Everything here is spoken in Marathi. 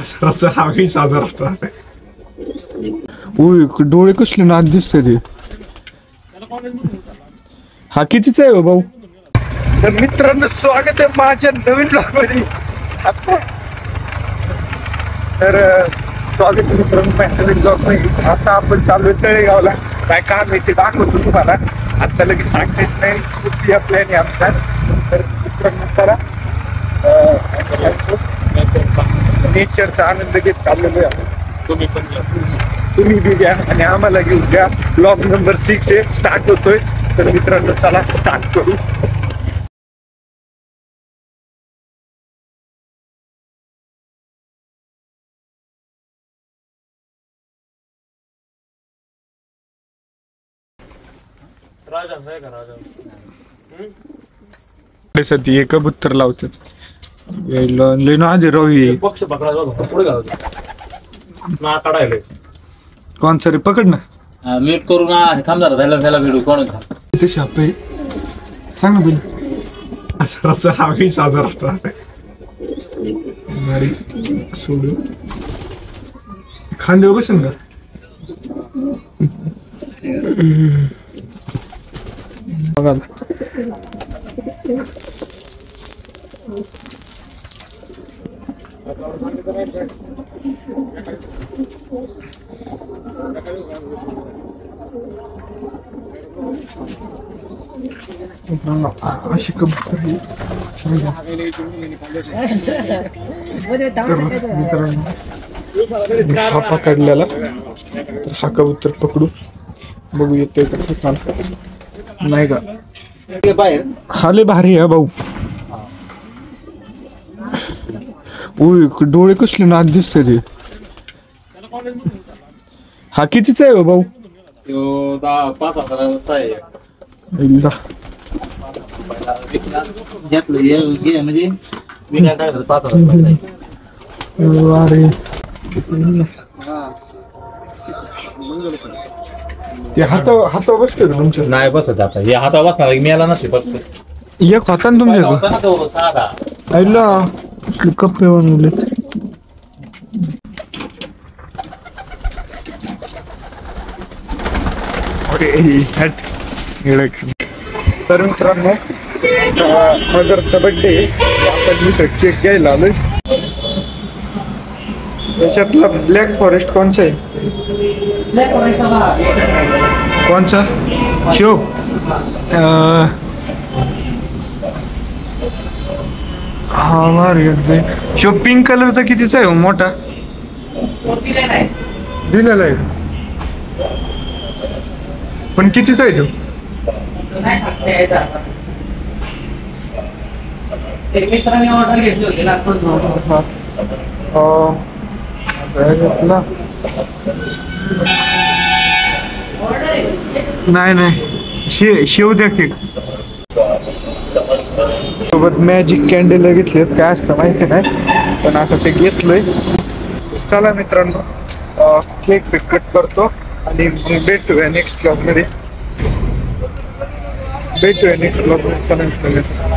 10,000चा हा 20,000चा. उय डोळे कसले नाद दिसते ते. हा कितीचा आहे हो भाऊ? तर मित्रांनो स्वागत आहे माझ्या नवीन ब्लॉग मध्ये. तर स्वागत आहे मित्रांनो माझ्या नवीन ब्लॉग मध्ये. आता आपण चालू आहे तळेगावला. काय काम आहे ते दाखवतो तुम्हाला. आता लगेच सांगता येत नाही. खूप प्लॅन आहे आमचा. तर मित्रांनो चला नेचरचा आनंद घेत चाललेलो आहे. तुम्ही बी घ्या आणि आम्हाला घेऊन द्या. ब्लॉग नंबर 6 आहे, स्टार्ट होतोय. तर मित्रांनो चला स्टार्ट करू. साठी एक कबूतर लावतात. लेनो आधी रवी पक्ष पकडा पुढे घालतो ना काढायला कोण सरी पकड ना. म्यूट करू ना. थांब जरा त्याला व्हिडिओ कोण इथे शाप आहे. सांग ना बिल. 10,000चा हा 20,000चा. गाडी सोडू खांदेव बसेन का? बघा अशी कबूतर हा पकडलेला. तर हा कबूतर पकडू बघू येतोय का नाही का. हा लय भारी आहे भाऊ. उय डोळे कसले नाद दिसते ते. हा कितीचा आहे हो भाऊ? 5,000चा आहे. म्हणजे मी काय टाकलं 5,000. अरे ते हाता बसतो तुमच्या? नाही बसत आता. हे हाता बसणार मेला नसते फक्त एक होता ना तुमच्या साधा. आईला कप्पे बनवले. तर मित्रांनो मदरचा बड्डे आपण मी केक घ्यायला आलोय. याच्यातला ब्लॅक फॉरेस्ट कोणचा आहे? कोणचा शो? हा भारी शो. पिंक कलरचा कितीचा आहे हो? मोठा दिलेला आहे पण कितीचा आहे तो? मित्रांनी ऑर्डर घेतली होती ना. नाही शेव द्या केक सोबत. मॅजिक कॅन्डल घेतलेत. काय असतं माहिती नाही पण आता ते घेतलंय. चला मित्रांनो केक कट करतो आणि भेटूया नेक्स्ट ब्लॉग मध्ये. चला मित्रांनो.